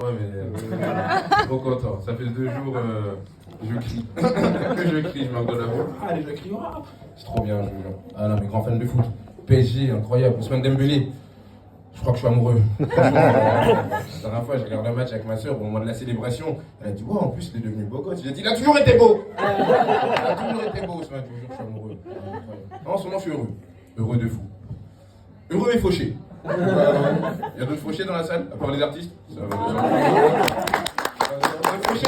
Ouais, mais trop content. Ça fait 2 jours, je crie. Que je crie, je marque de la voix. Allez, je crie. Oh, c'est trop bien, je vous jure. Ah non, mais grand fan de foot. PSG, incroyable. Ousmane Dembélé. Je crois que je suis amoureux. La dernière fois, j'ai regardé un match avec ma soeur au moment de la célébration. Elle a dit, ouais, en plus, il est devenu beau gosse. J'ai dit, il a toujours été beau. Il a toujours été beau, Ousmane. Je vous jure, je suis amoureux. En ce moment, je suis heureux. Heureux de fou. Heureux et fauché. Il y a d'autres fauchés dans la salle, à part les artistes. Ça va, fauchés.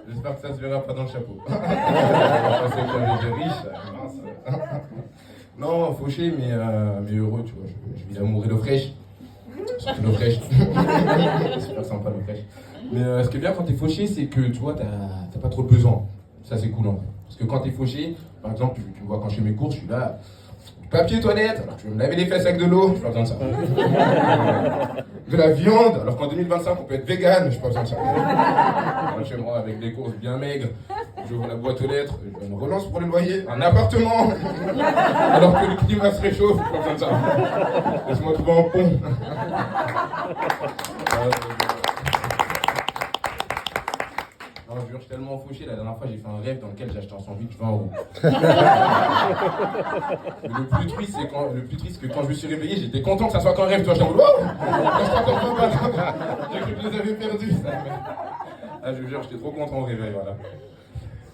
J'espère que ça se verra pas dans le chapeau. Parce que quand j'étais riche, mince. Non, fauché, mais heureux, tu vois. Je vis l'amour et l'eau fraîche. Surtout l'eau fraîche. Super sympa l'eau fraîche. Mais ce qui est bien quand t'es fauché, c'est que tu vois, t'as pas trop de besoin. Ça, c'est cool en fait. Parce que quand t'es fauché, par exemple, tu me vois quand je fais mes courses, je suis là. Papier toilette, alors tu veux me laver les fesses avec de l'eau, j'ai pas besoin de ça. De la viande, alors qu'en 2025 on peut être vegan, j'ai pas besoin de ça. Je rentre chez moi avec des courses bien maigres, j'ouvre la boîte aux lettres, je me relance pour le loyer, un appartement, alors que le climat se réchauffe, j'ai pas besoin de ça. Laisse-moi trouver un pont. Non, je suis tellement fauché, la dernière fois j'ai fait un rêve dans lequel j'ai acheté un sandwich 20 euros. Le plus triste, c'est que quand je me suis réveillé, j'étais content que ça soit qu'un rêve, tu vois, j'étais en mode wow. J'ai cru que je les avais perdus, ça. Ah, je vous jure, j'étais trop content au réveil, voilà.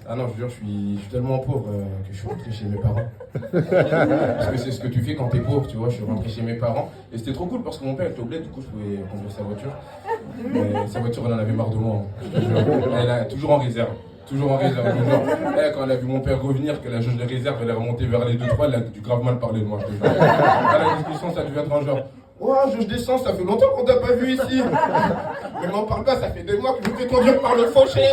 Ah non, je vous jure, je suis tellement pauvre que je suis rentré chez mes parents. Parce que c'est ce que tu fais quand t'es pauvre, tu vois, je suis rentré chez mes parents. Et c'était trop cool parce que mon père était au bled, du coup je pouvais conduire sa voiture. Mais sa voiture, elle en avait marre de moi. Je te jure. Elle est toujours en réserve. Toujours en réserve, je te jure. Quand elle a vu mon père revenir, que la jauge de réserve, elle est remontée vers les 2-3, elle a du grave mal parler de moi, je te jure. À la discussion, ça devait être un genre. Oh, jauge d'essence, ça fait longtemps qu'on t'a pas vu ici. Mais m'en parle pas, ça fait 2 mois que je me fais conduire par le fauché.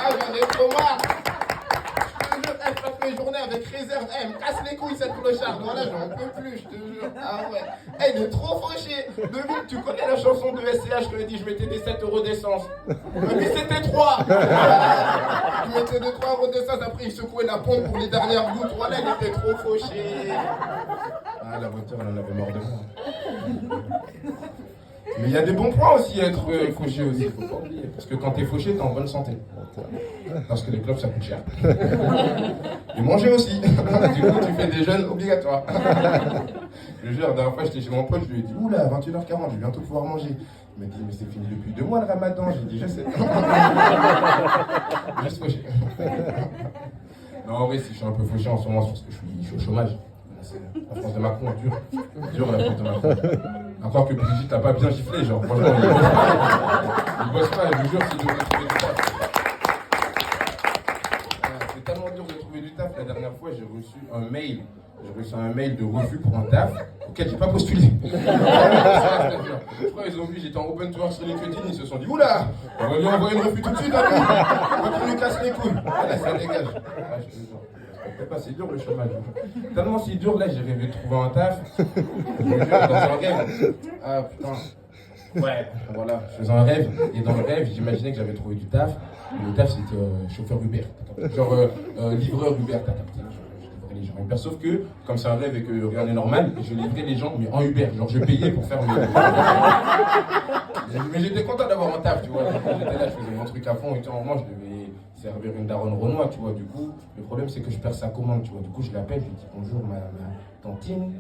Ah, j'en ai trop marre. Je te jure, elle passe mes journées avec réserve. Elle me casse les couilles, cette clocharde. Voilà, j'en peux plus, je te jure. Ah ouais. Elle est trop fauchée. Devine, tu connais la chanson de SCH que je dis, je mettais des 7 euros d'essence. Mais c'était 3. Je mettais des 3 euros d'essence, après il secouait la pompe pour les dernières gouttes. Voilà, elle était trop fauchée. Ah, la voiture, elle en avait mort de moi. Mais il y a des bons points aussi à être fauché aussi, faut pas oublier. Parce que quand t'es fauché, t'es en bonne santé. Parce que les clopes, ça coûte cher. Et manger aussi. Du coup, tu fais des jeûnes obligatoires. Je te jure, la dernière fois, j'étais chez mon pote, je lui ai dit, oula, 21h40, je vais bientôt pouvoir manger. Il m'a dit, mais c'est fini depuis 2 mois le ramadan. J'ai dit, je sais. Juste fauché. Non, en vrai, si je suis un peu fauché en ce moment, c'est parce que je suis au chômage. La France de Macron, dur la France de Macron. Encore que Brigitte t'a pas bien giflé, genre, franchement, il bosse pas, je vous jure, s'il devrait trouver du taf. C'est tellement dur de trouver du taf, la dernière fois, j'ai reçu un mail de refus pour un taf auquel j'ai pas postulé. Je crois qu'ils ont vu, j'étais en open to work sur LinkedIn, ils se sont dit, oula, on va lui envoyer le refus tout de suite, hein, on va qu'il nous casse les couilles. Voilà, ça dégage. Ah, je te jure. Pas, c'est dur le chômage. Tellement c'est dur, là j'ai rêvé de trouver un taf. Je me jure, dans un rêve. Ah putain. Ouais, voilà, je faisais un rêve. Et dans le rêve, j'imaginais que j'avais trouvé du taf. Et le taf c'était chauffeur Uber. Genre livreur Uber, t'as capté. Je livrais les gens Uber. Sauf que, comme c'est un rêve et que rien n'est normal, je livrais les gens, mais en Uber. Genre je payais pour faire mes. Mais j'étais content d'avoir un taf, tu vois. J'étais là, je faisais mon truc à fond et tout. À un moment, je devais servir une daronne Renoir, tu vois. Du coup, le problème, c'est que je perds sa commande, tu vois. Du coup, je l'appelle, je lui dis bonjour, ma tantine.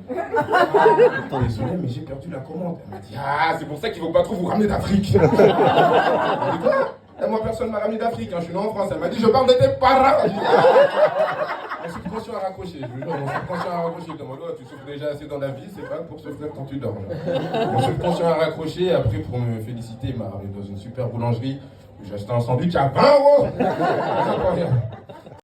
Désolé, mais j'ai perdu la commande. Elle m'a dit, ah, c'est pour ça qu'il ne faut pas trop vous ramener d'Afrique. Je dis quoi? Moi, personne ne m'a ramené d'Afrique, hein. Je suis né en France. Elle m'a dit, je parle de tes parents. Je dis, ah. Mon subconscient a raccroché, je vous jure, mon subconscient a raccroché. Comme oh, tu souffres déjà assez dans la vie, c'est pas pour souffrir quand tu dors. Mon subconscient a raccroché, après, pour me féliciter, il m'a ramené dans une super boulangerie. J'ai acheté un sandwich à 20 euros.